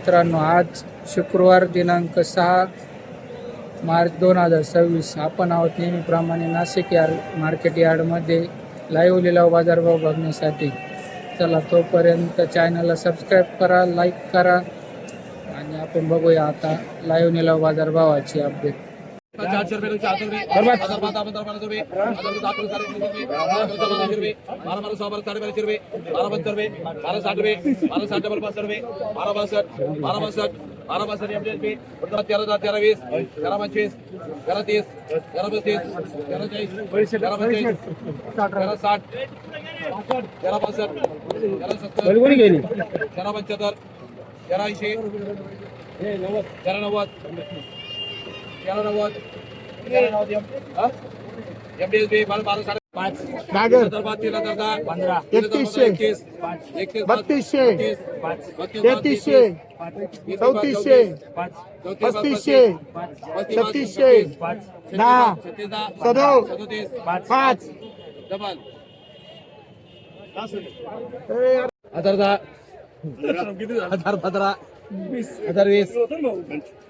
मित्रांनो, आज शुक्रवार दिनांक 6 मार्च 2026 आपण आहोत नेहमीप्रमाणे नाशिक मार्केट यार्डमध्ये लाईव्ह लिलाव बाजारभाव बघण्यासाठी. चला तोपर्यंत चॅनलला सबस्क्राईब करा, लाईक करा आणि आपण बघूया आता लाईव्ह लिलाव बाजारभावाची अपडेट. 400 रुपये 400 रुपये 12 रुपये 12 रुपये 12 साडेबाराशे रुपये 12 रुपये 12 रुपये 12 60 रुपये 12 रुपये 12 62 रुपये 13 20 13 25 13 30 13 35 13 40 13 45 13 60 13 65 13 70 13 75 13 80 13 90 एमडीएसबी 12 5 15 31 32 33 34 35 36 10 5 डबल हजार 15 हजार 20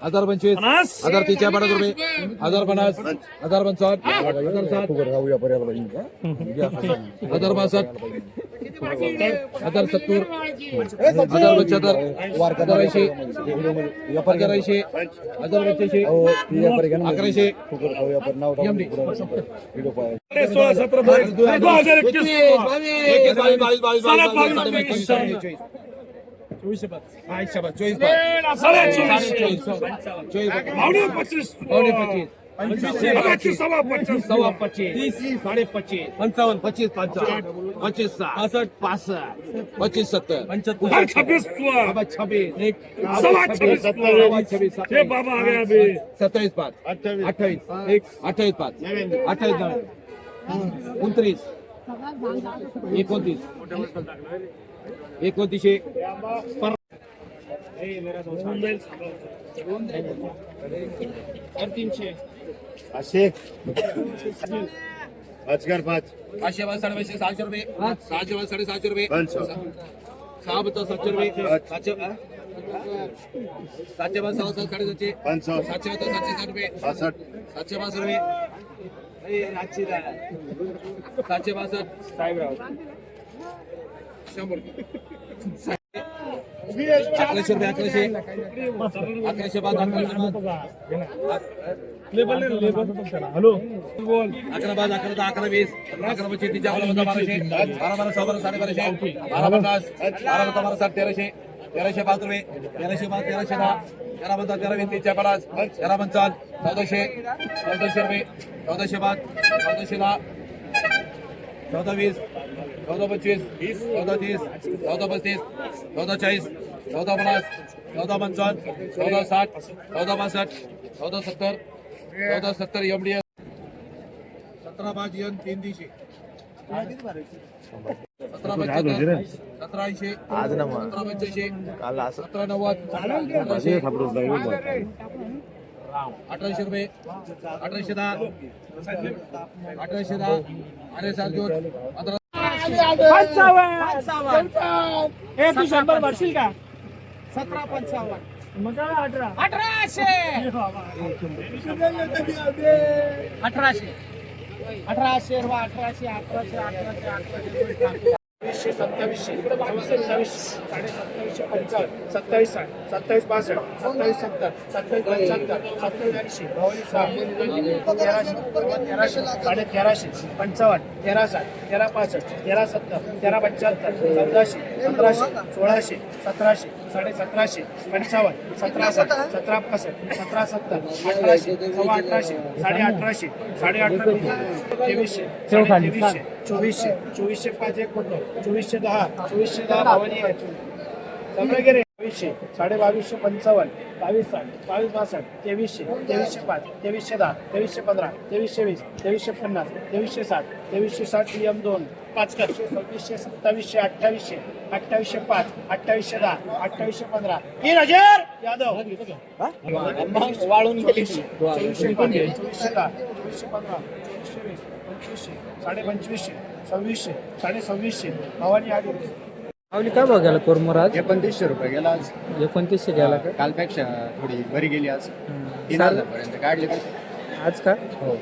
हजार 25 हजार 50 रुपये हजार 50 हजार 55 हजार 62 हजार 70 हजार 75 हजार 80 हजार 80 हजार 85 1100 अजगर 5 500 700 रुपये 700 750 रुपये 700 रुपये 700 750 760 रुपये 762 रुपये 762 साहेबराव 100 1100 रुपये 1100 बाद 11 हॅलो 11 बाद 11 20 11 25 12 12 1300 5 रुपये 1300 5 1310 13 15 13 20 50 13 55 1400 रुपये 1400 बाद 1410 14 20 14 25 14 30 14 35 14 40 14 50 14 55 14 60 14 62 14 70 14 70 एमडीएस 17 5 एन 3 दिशे 17 75 17 80 आज ना 17 85 काल 17 90 1800 रुपये 1810 1810 अरे साल जोड 100 भरशील का 1755 मग 18 1800 1800 1800 1800 27 27 27 27 27 65 27 70 27 75 27 80 1300 55 13 13 65 13 70 13 75 1400 1500 1600 1700 1750 55 17 17 65 17 70 1800 1800 1850 2300 2400 2400 5 1 2410 2410 भावानी समजगे 2200 2250 55 22 22 62 2300 2300 5 2310 2315 2320 2350 2360 2360 PM 2 5 कर 2600 2700 2800 2800 5 2810 2815 3000 यादव वाळून गेली 2400 5 2410 2415 2420 2500 2500 2600 2600 भावानी आली माऊली काय बघायला कोरमोर आज 2900 रुपये गेला आज 2900 गेला का कालपेक्षा थोडी बरी गेली आज हम्म. 3000 पर्यंत काढले आज का हो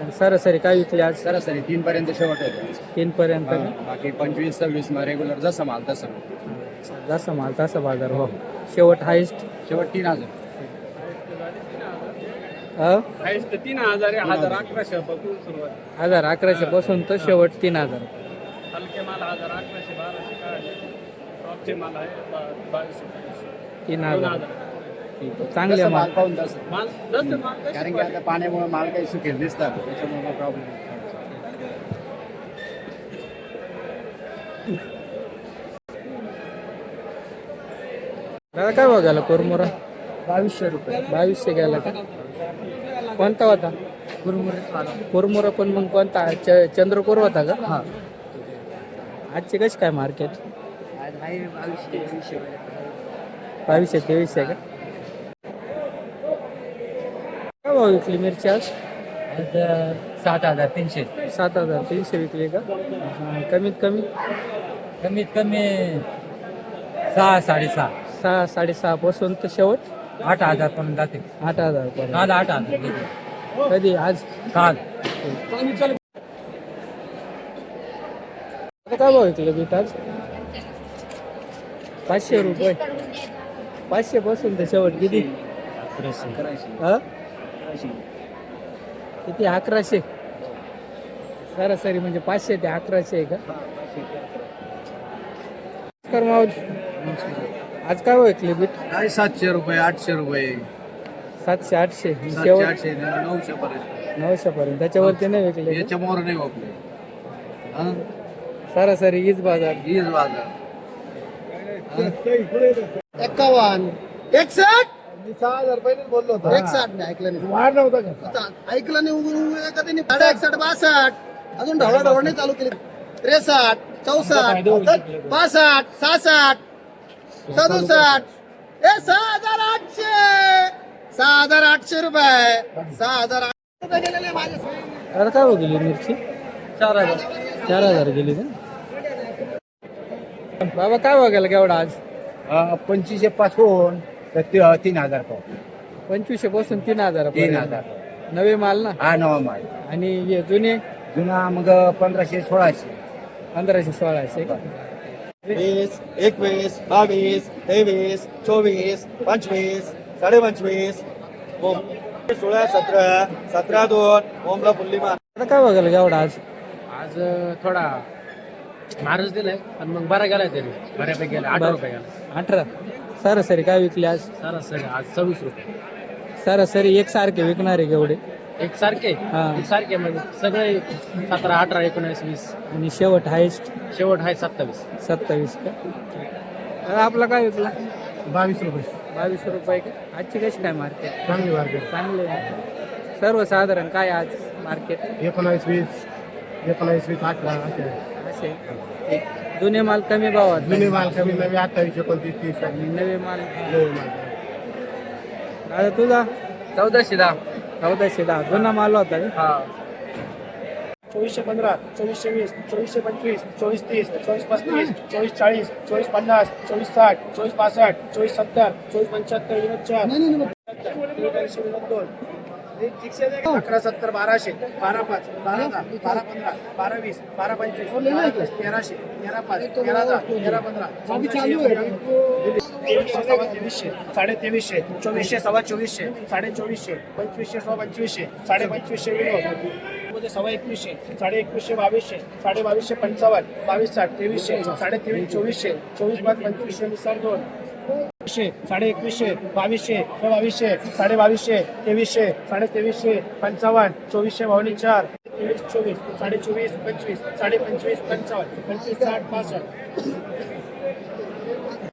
आणि सरासरी काय विकली आज सरासरी 3 पर्यंत शेवट होते आज. 3 पर्यंत हा, बाकी 25-26 मग रेग्युलर जसं माल तसं जसा माल तसा बाजार हो शेवट हायस्ट शेवट 3000 1100 पासून सुरुवात 1100 पासून तर शेवट 3000 हलके माल 1100 1200 काय टॉपचे माल आहे 2200 3000 ठीक आहे. चांगले जसं माल माल पाहून तसं माल जसं माल तसे कारण की आता पाण्यामुळे माल काही सुकेल दिसतात त्याच्यामुळे प्रॉब्लेम दादा काय बघायला कोरमोरा 2200 रुपये 2200 गेला का कोणता होता कोरमोरा पण मग कोणता चंद्रकोर होता का हा आजचे कशी काय मार्केट आज आहे 2200 2200-2300 का काय भाव विकली मिरची आज 7300 7300 विकली का हा, कमीत कमी कमीत कमी 6-6.5 6-6.5 पासून तर शेवट 8,000 पर्यंत जाते 8,000 पर्यंत काल 8,000 गेले. कधी आज काल आता काय भाव विकलं बीट आज 500 रुपये 500 पासून तर शेवट किती हा? किती 1100 सरासरी म्हणजे 500 ते 1100 आहे का नमस्कार माऊली आज काय विकली बीट काय 700 रुपये 800 रुपये 700-800 700 शेवट 800 900 पर्यंत 900 पर्यंत त्याच्यावरती नाही विकले याच्या मोर नाही वापले सरासरी हीच बाजार हीच बाजार 51 61 मी 6000 पहिलेच बोललो होतो 61 नाही ऐकलं नाही वाढ नव्हता का ऐकलं नाही कधी नाही 61 62 अजून ढवळा नाही चालू केली 63 64 65 66 67 6800 रुपये 6800 रुपये गेलेले माझे आता काय हो गेली मिरची 4,000 गेली का बाबा काय बघायला केवढा आज 2500 पासून तर 3000 पाव 2500 पासून 3,000 3000 नवे माल ना हा नवा माल आणि हे जुने जुना मग 1500 1600 1500-1600 का 20, 21, 22, 23, 24, 25, 25.5, 16, 17, 17, 2, ओमला फुल्ली मार. आता काय बघायला केवढा आज आज थोडा मारच दिलाय पण मग बरा गेलाय तरी बऱ्यापैकी गेला 8 रुपये गेला 18 सरासरी काय विकली आज सरासरी आज 26 रुपये सरासरी एकसारखे विकणारे केवढे एक सारखे हा. एक सारखे म्हणजे सगळे 17 18 19 20 आणि शेवट हायस्ट शेवट आहे 27 27 का दादा आपला काय विकला 22 रुपये 22 रुपये का आजची कशी काय मार्केट चांगली मार्केट चांगले आहे. सर्वसाधारण काय आज मार्केट 19 20 19 20 18 असे एक जुने माल कमी भावात जुने माल कमी नवी 28 29 30 आणि नवे माल नवे माल दादा तुझा 1410 1410 जुना माल होता का हा 2415, 2420, 2425, 2430, 2435, 2440, 2450, 2460, 2465, 2470, 2475, 24 11 70 1200 12 5 12 10 12 15 12 20 12 25 1300 13 5 13 10 13 15 2300 2300 2400 सव्वा 2400 2400 2500 सव्वा 2500 2500 मध्ये सव्वा 2100 2100 2200 2200 55 22 60 2300 2300 2400 24 2500 निसार 2 2100 2200 2200 2200 2300 2300 55 2400 भावनी 4 23 24 24 25 25 55 25 60 65